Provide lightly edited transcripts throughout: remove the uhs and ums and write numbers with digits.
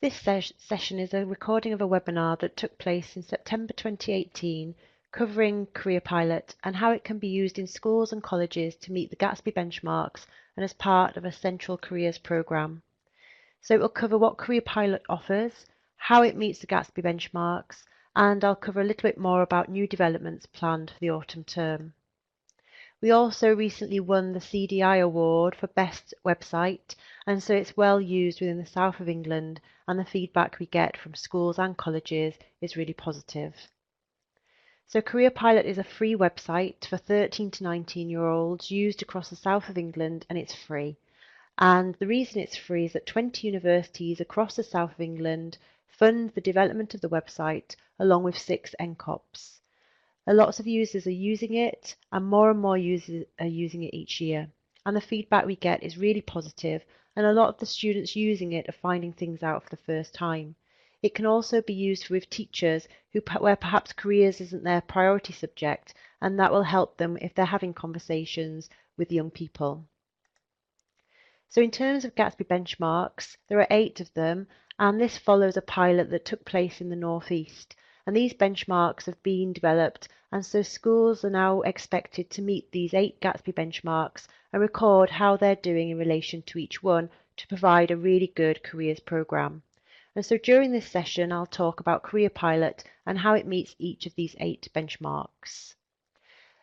This session is a recording of a webinar that took place in September 2018 covering Careerpilot and how it can be used in schools and colleges to meet the Gatsby benchmarks and as part of a central careers programme. So it will cover what Careerpilot offers, how it meets the Gatsby benchmarks, and I'll cover a little bit more about new developments planned for the autumn term. We also recently won the CDI award for Best Website, and so it's well used within the south of England, and the feedback we get from schools and colleges is really positive. So Careerpilot is a free website for 13 to 19-year-olds used across the south of England, and it's free. And the reason it's free is that 20 universities across the south of England fund the development of the website along with 6 NCOPs. Lots of users are using it, and more users are using it each year. And the feedback we get is really positive, and a lot of the students using it are finding things out for the first time. It can also be used with teachers where perhaps careers isn't their priority subject, and that will help them if they're having conversations with young people. So in terms of Gatsby benchmarks, there are 8 of them, and this follows a pilot that took place in the North East. And these benchmarks have been developed, and so schools are now expected to meet these 8 Gatsby benchmarks and record how they're doing in relation to each one to provide a really good careers programme. And so during this session, I'll talk about Careerpilot and how it meets each of these 8 benchmarks.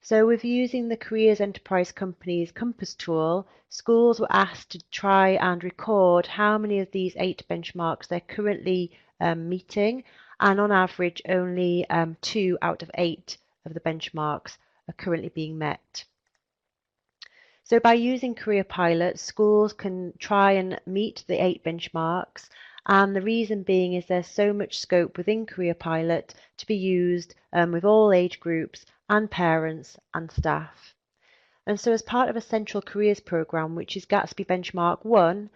So with using the Careers Enterprise Company's Compass tool, schools were asked to try and record how many of these 8 benchmarks they're currently meeting, and on average only 2 out of 8 of the benchmarks are currently being met. So by using Careerpilot, schools can try and meet the 8 benchmarks, and the reason being is there's so much scope within Careerpilot to be used with all age groups and parents and staff. And so as part of a central careers programme, which is Gatsby Benchmark 1,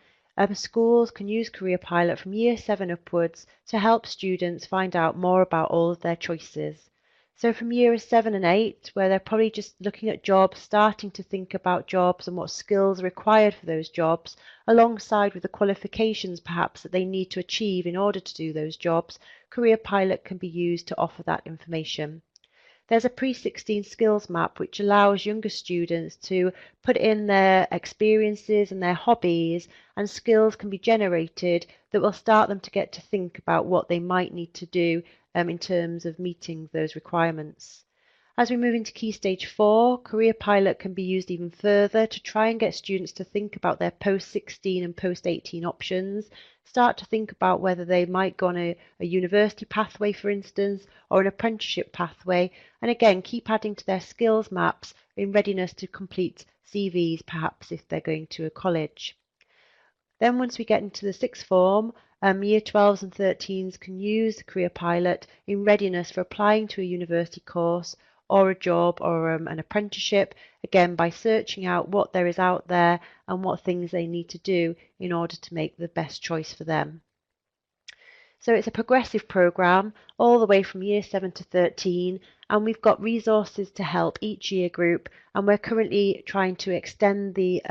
schools can use Careerpilot from year 7 upwards to help students find out more about all of their choices. So from years 7 and 8, where they're probably just looking at jobs, starting to think about jobs and what skills are required for those jobs, alongside with the qualifications perhaps that they need to achieve in order to do those jobs, Careerpilot can be used to offer that information. There's a pre-16 skills map which allows younger students to put in their experiences and their hobbies, and skills can be generated that will start them to get to think about what they might need to do in terms of meeting those requirements. As we move into Key Stage 4, Careerpilot can be used even further to try and get students to think about their post-16 and post-18 options, start to think about whether they might go on a university pathway, for instance, or an apprenticeship pathway, and again, keep adding to their skills maps in readiness to complete CVs, perhaps if they're going to a college. Then once we get into the sixth form, year 12s and 13s can use Careerpilot in readiness for applying to a university course or a job or an apprenticeship, again by searching out what there is out there and what things they need to do in order to make the best choice for them. So it's a progressive programme all the way from year 7 to 13, and we've got resources to help each year group, and we're currently trying to extend the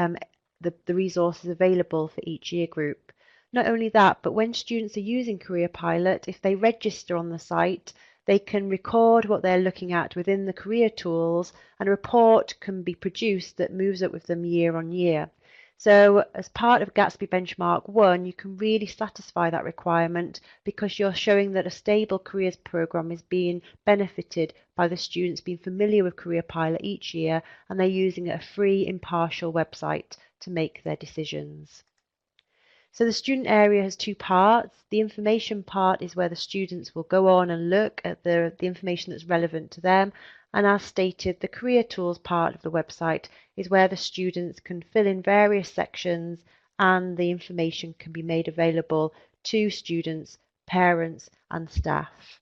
resources available for each year group. Not only that, but when students are using Careerpilot, if they register on the site, they can record what they're looking at within the career tools, and a report can be produced that moves up with them year on year. So as part of Gatsby Benchmark 1, you can really satisfy that requirement because you're showing that a stable careers programme is being benefited by the students being familiar with Careerpilot each year, and they're using a free, impartial website to make their decisions. So the student area has 2 parts. The information part is where the students will go on and look at the information that's relevant to them. And as stated, the career tools part of the website is where the students can fill in various sections and the information can be made available to students, parents and staff.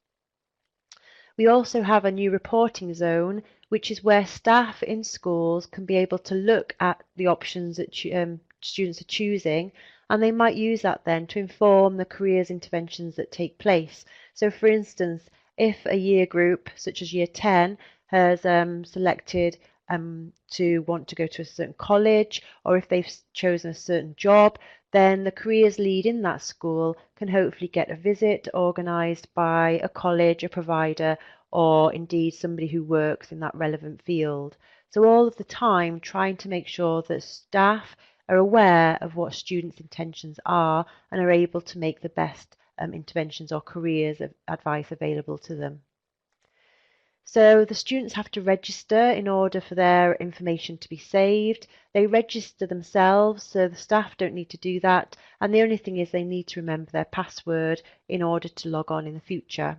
We also have a new reporting zone, which is where staff in schools can be able to look at the options that students are choosing, and they might use that then to inform the careers interventions that take place. So for instance, if a year group such as year 10 has selected to want to go to a certain college, or if they've chosen a certain job, then the careers lead in that school can hopefully get a visit organised by a college, a provider, or indeed somebody who works in that relevant field. So all of the time trying to make sure that staff are aware of what students' intentions are and are able to make the best interventions or careers advice available to them. So the students have to register in order for their information to be saved. They register themselves, so the staff don't need to do that. And the only thing is they need to remember their password in order to log on in the future.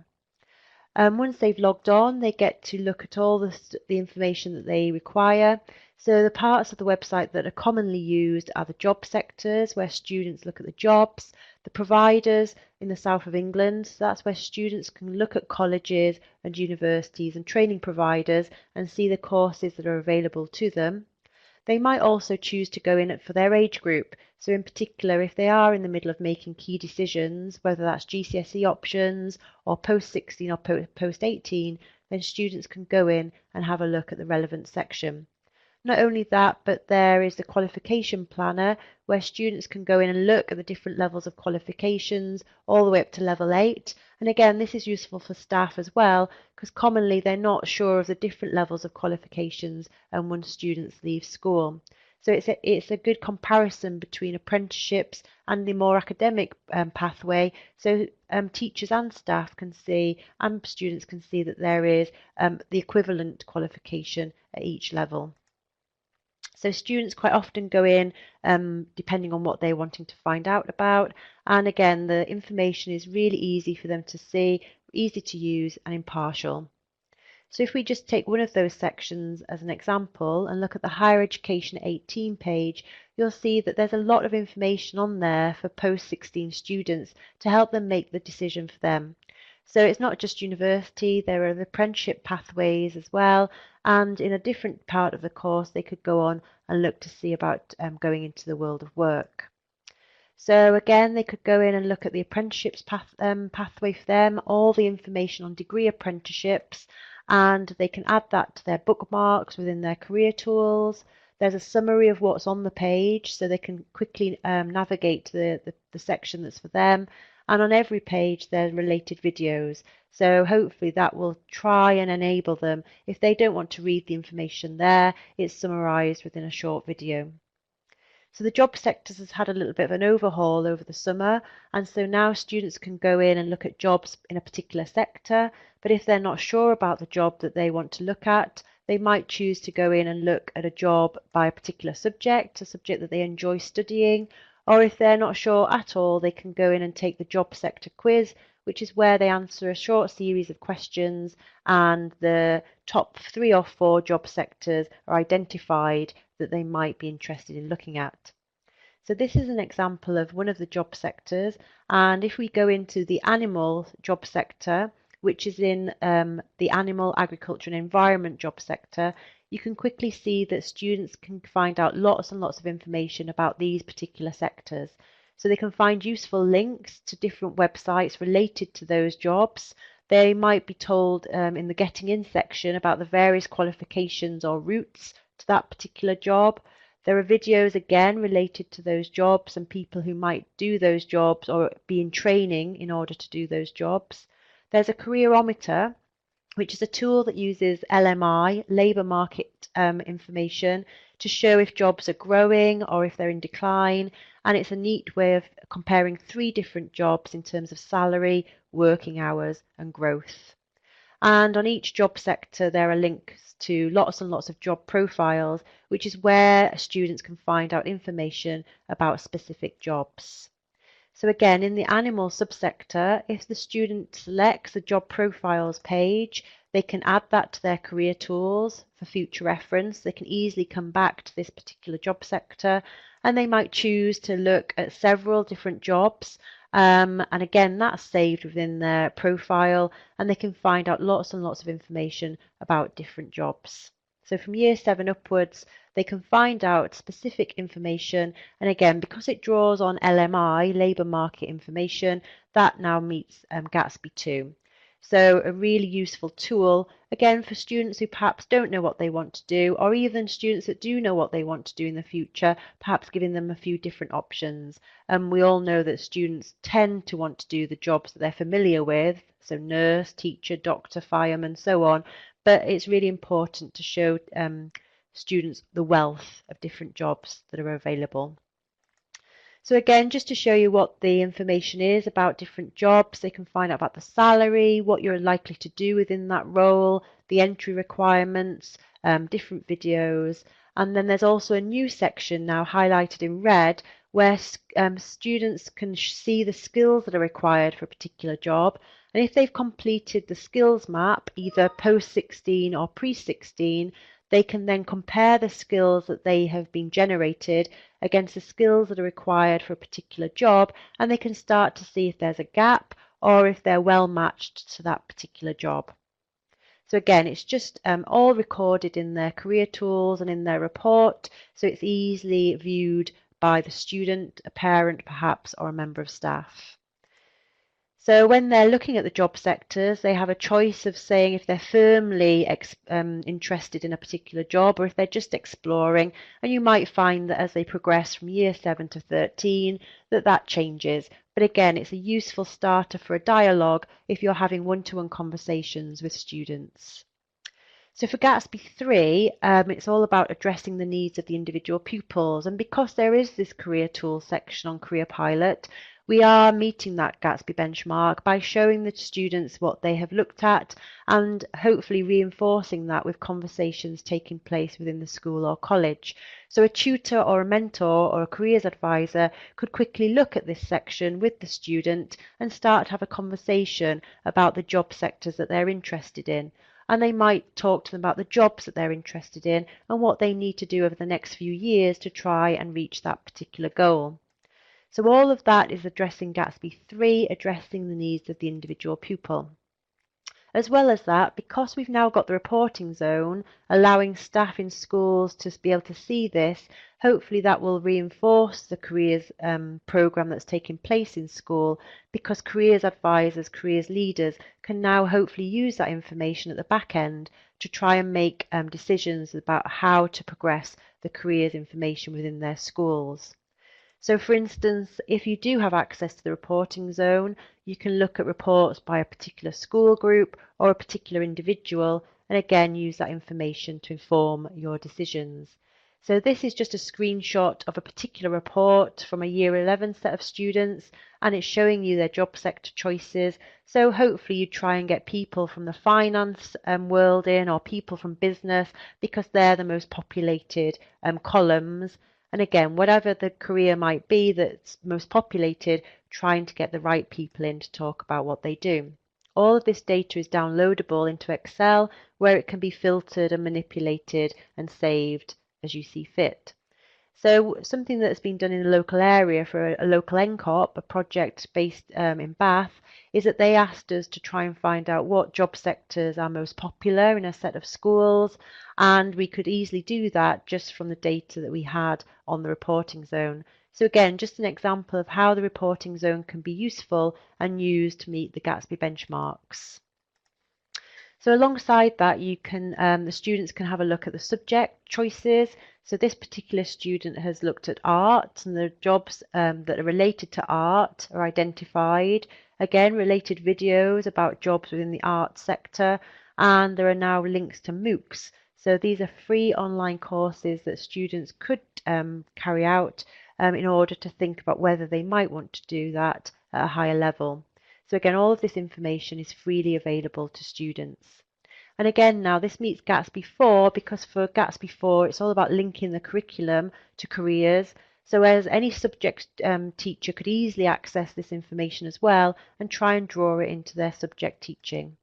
Once they've logged on, they get to look at all the information that they require. So the parts of the website that are commonly used are the job sectors, where students look at the jobs, the providers in the south of England. So that's where students can look at colleges and universities and training providers and see the courses that are available to them. They might also choose to go in for their age group. So in particular, if they are in the middle of making key decisions, whether that's GCSE options or post-16 or post-18, then students can go in and have a look at the relevant section. Not only that, but there is the qualification planner where students can go in and look at the different levels of qualifications all the way up to level 8. And again, this is useful for staff as well because commonly they're not sure of the different levels of qualifications and once students leave school. So it's a good comparison between apprenticeships and the more academic pathway. So teachers and staff can see and students can see that there is the equivalent qualification at each level. So students quite often go in depending on what they're wanting to find out about. And again, the information is really easy for them to see, easy to use and impartial. So if we just take one of those sections as an example and look at the Higher Education 18 page, you'll see that there's a lot of information on there for post-16 students to help them make the decision for them. So it's not just university, there are the apprenticeship pathways as well, and in a different part of the course they could go on and look to see about going into the world of work. So again, they could go in and look at the apprenticeships pathway for them, all the information on degree apprenticeships, and they can add that to their bookmarks within their career tools. There's a summary of what's on the page, so they can quickly navigate to the section that's for them. And on every page, there's related videos. So hopefully that will try and enable them. If they don't want to read the information there, it's summarized within a short video. So the job sectors has had a little bit of an overhaul over the summer, and so now students can go in and look at jobs in a particular sector, but if they're not sure about the job that they want to look at, they might choose to go in and look at a job by a particular subject, a subject that they enjoy studying, or if they're not sure at all, they can go in and take the job sector quiz, which is where they answer a short series of questions and the top 3 or 4 job sectors are identified that they might be interested in looking at. So this is an example of one of the job sectors, and if we go into the animal job sector, which is in the animal, agriculture and environment job sector, you can quickly see that students can find out lots and lots of information about these particular sectors. So they can find useful links to different websites related to those jobs. They might be told in the Getting In section about the various qualifications or routes to that particular job. There are videos again related to those jobs and people who might do those jobs or be in training in order to do those jobs. There's a careerometer, which is a tool that uses LMI, labour market information, to show if jobs are growing or if they're in decline. And it's a neat way of comparing 3 different jobs in terms of salary, working hours and growth. And on each job sector, there are links to lots and lots of job profiles, which is where students can find out information about specific jobs. So again, in the animal subsector, if the student selects the job profiles page, they can add that to their career tools for future reference. They can easily come back to this particular job sector, and they might choose to look at several different jobs. And again, that's saved within their profile, and they can find out lots and lots of information about different jobs. So from year 7 upwards, they can find out specific information. And again, because it draws on LMI, labour market information, that now meets Gatsby 2. So a really useful tool, again, for students who perhaps don't know what they want to do, or even students that do know what they want to do in the future, perhaps giving them a few different options. We all know that students tend to want to do the jobs that they're familiar with, so nurse, teacher, doctor, fireman, so on, but it's really important to show students the wealth of different jobs that are available. So again, just to show you what the information is about different jobs, they can find out about the salary, what you're likely to do within that role, the entry requirements, different videos. And then there's also a new section now highlighted in red where students can see the skills that are required for a particular job. And if they've completed the skills map, either post-16 or pre-16, they can then compare the skills that they have been generated against the skills that are required for a particular job, and they can start to see if there's a gap or if they're well matched to that particular job. So again, it's just all recorded in their career tools and in their report, so it's easily viewed by the student, a parent perhaps, or a member of staff. So when they're looking at the job sectors, they have a choice of saying if they're firmly interested in a particular job or if they're just exploring. And you might find that as they progress from year 7 to 13, that changes. But again, it's a useful starter for a dialogue if you're having one-to-one conversations with students. So for Gatsby 3, it's all about addressing the needs of the individual pupils. And because there is this career tools section on Careerpilot, we are meeting that Gatsby benchmark by showing the students what they have looked at and hopefully reinforcing that with conversations taking place within the school or college. So a tutor or a mentor or a careers advisor could quickly look at this section with the student and start to have a conversation about the job sectors that they're interested in. And they might talk to them about the jobs that they're interested in and what they need to do over the next few years to try and reach that particular goal. So all of that is addressing Gatsby 3, addressing the needs of the individual pupil. As well as that, because we've now got the reporting zone, allowing staff in schools to be able to see this, hopefully that will reinforce the careers programme that's taking place in school, because careers advisors, careers leaders can now hopefully use that information at the back end to try and make decisions about how to progress the careers information within their schools. So for instance, if you do have access to the reporting zone, you can look at reports by a particular school group or a particular individual, and again use that information to inform your decisions. So this is just a screenshot of a particular report from a year 11 set of students, and it's showing you their job sector choices. So hopefully you try and get people from the finance world in, or people from business, because they're the most populated columns. And again, whatever the career might be that's most populated, trying to get the right people in to talk about what they do. All of this data is downloadable into Excel, where it can be filtered and manipulated and saved as you see fit. So something that's been done in a local area for a local NCOP, a project based in Bath, is that they asked us to try and find out what job sectors are most popular in a set of schools, and we could easily do that just from the data that we had on the reporting zone. So again, just an example of how the reporting zone can be useful and used to meet the Gatsby benchmarks. So alongside that, you can the students can have a look at the subject choices. So this particular student has looked at art, and the jobs that are related to art are identified. Again, related videos about jobs within the art sector, and there are now links to MOOCs. So these are free online courses that students could carry out in order to think about whether they might want to do that at a higher level. So again, all of this information is freely available to students. And again, now this meets Gatsby 4 because for Gatsby 4, it's all about linking the curriculum to careers. So as any subject teacher could easily access this information as well and try and draw it into their subject teaching.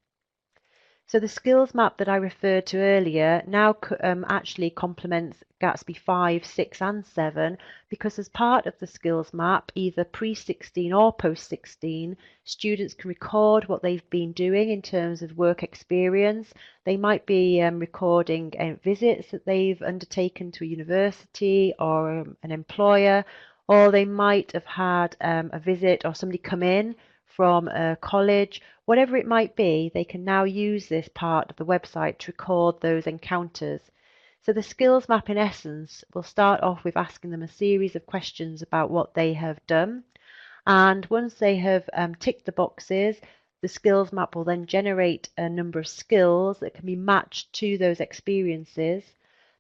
So the skills map that I referred to earlier now actually complements Gatsby 5, 6 and 7 because as part of the skills map, either pre-16 or post-16, students can record what they've been doing in terms of work experience. They might be recording visits that they've undertaken to a university or an employer, or they might have had a visit or somebody come in from a college, whatever it might be, they can now use this part of the website to record those encounters. So the skills map in essence will start off with asking them a series of questions about what they have done. And once they have ticked the boxes, the skills map will then generate a number of skills that can be matched to those experiences.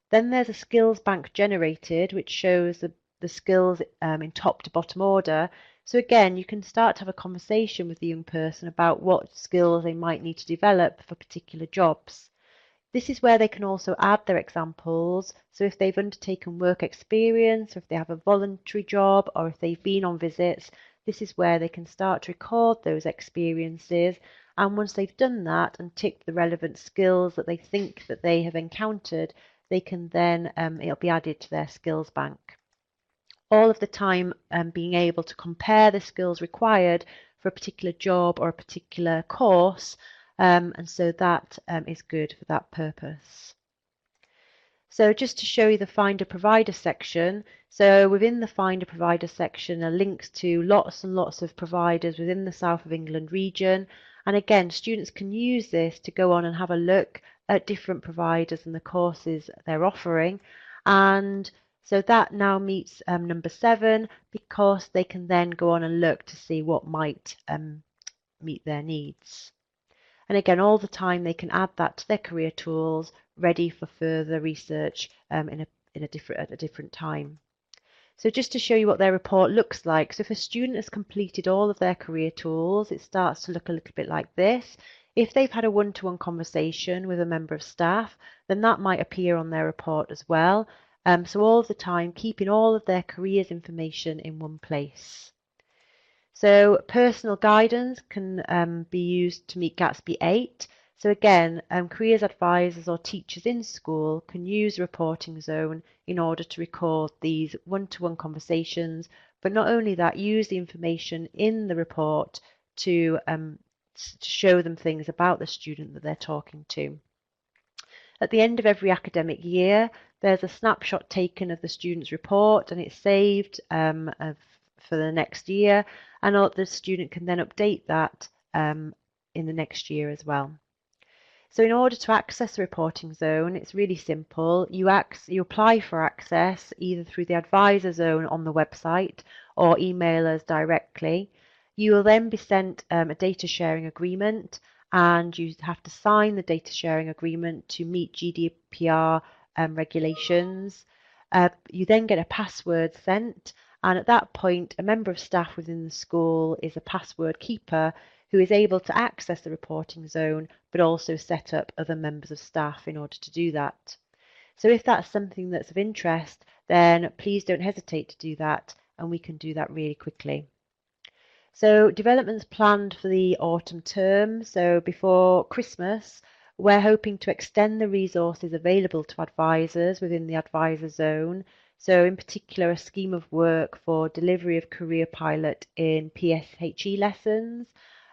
Then there's a skills bank generated, which shows the skills in top to bottom order. So again, you can start to have a conversation with the young person about what skills they might need to develop for particular jobs. This is where they can also add their examples. So if they've undertaken work experience, or if they have a voluntary job, or if they've been on visits, this is where they can start to record those experiences. And once they've done that and ticked the relevant skills that they think that they have encountered, they can then, it'll be added to their skills bank. All of the time being able to compare the skills required for a particular job or a particular course, and so that is good for that purpose. So just to show you the Find a Provider section, so within the Find a Provider section are links to lots and lots of providers within the South of England region. And again, students can use this to go on and have a look at different providers and the courses they're offering. And so that now meets number 7, because they can then go on and look to see what might meet their needs. And again, all the time they can add that to their career tools, ready for further research at a different time. So just to show you what their report looks like. So if a student has completed all of their career tools, it starts to look a little bit like this. If they've had a one-to-one conversation with a member of staff, then that might appear on their report as well. So all of the time, keeping all of their careers information in one place. So personal guidance can be used to meet Gatsby 8. So again, careers advisors or teachers in school can use the reporting zone in order to record these one-to-one conversations, but not only that, use the information in the report to show them things about the student that they're talking to. At the end of every academic year, there's a snapshot taken of the student's report, and it's saved for the next year, and the student can then update that in the next year as well. So in order to access the reporting zone, it's really simple. You apply for access either through the advisor zone on the website or email us directly. You will then be sent a data sharing agreement, and you have to sign the data sharing agreement to meet GDPR regulations. You then get a password sent, and at that point, a member of staff within the school is a password keeper who is able to access the reporting zone, but also set up other members of staff in order to do that. So if that's something that's of interest, then please don't hesitate to do that, and we can do that really quickly. So development's planned for the autumn term. So before Christmas, we're hoping to extend the resources available to advisors within the advisor zone. So in particular, a scheme of work for delivery of Careerpilot in PSHE lessons.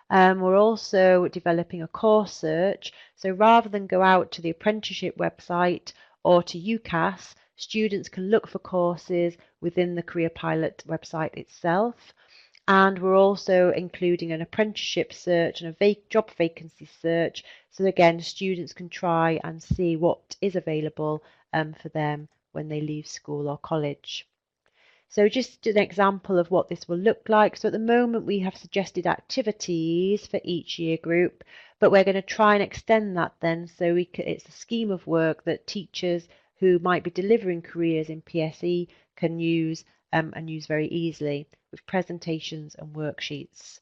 We're also developing a course search. So rather than go out to the apprenticeship website or to UCAS, students can look for courses within the Careerpilot website itself. And we're also including an apprenticeship search and a job vacancy search. So again, students can try and see what is available for them when they leave school or college. So just an example of what this will look like. So at the moment we have suggested activities for each year group, but we're going to try and extend that then, so it's a scheme of work that teachers who might be delivering careers in PSE can use and use very easily with presentations and worksheets.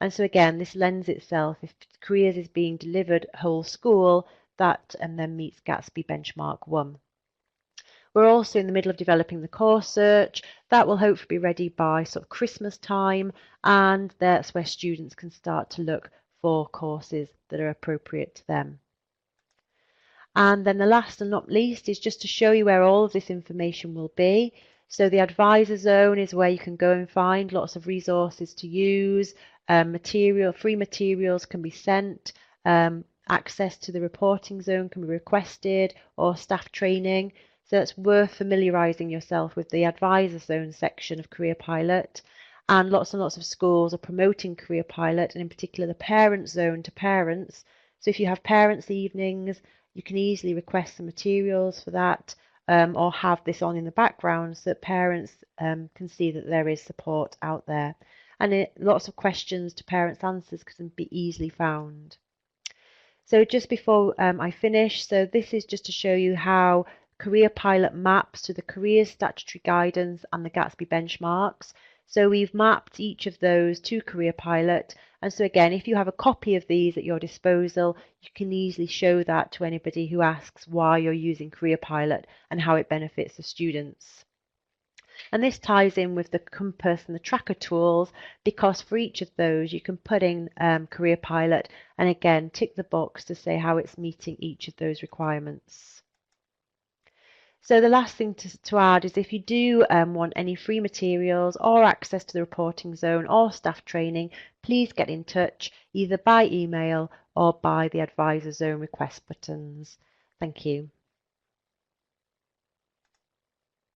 And so again, this lends itself, if careers is being delivered whole school, that then meets Gatsby Benchmark 1. We're also in the middle of developing the course search. That will hopefully be ready by sort of Christmas time, and that's where students can start to look for courses that are appropriate to them. And then the last and not least is just to show you where all of this information will be. So the advisor zone is where you can go and find lots of resources to use. Free materials can be sent. Access to the reporting zone can be requested, or staff training. So it's worth familiarising yourself with the advisor zone section of Careerpilot. and lots of schools are promoting Careerpilot, and in particular the parent zone to parents. So if you have parents' evenings, you can easily request some materials for that, or have this on in the background so that parents can see that there is support out there. And lots of questions to parents' answers can be easily found. So just before I finish, so this is just to show you how Careerpilot maps to the Careers Statutory Guidance and the Gatsby Benchmarks. So we've mapped each of those to Careerpilot. And so again, if you have a copy of these at your disposal, you can easily show that to anybody who asks why you're using Careerpilot and how it benefits the students. And this ties in with the compass and the tracker tools, because for each of those you can put in Careerpilot and again tick the box to say how it's meeting each of those requirements. So the last thing to add is if you do want any free materials or access to the reporting zone or staff training, please get in touch either by email or by the advisor zone request buttons. Thank you.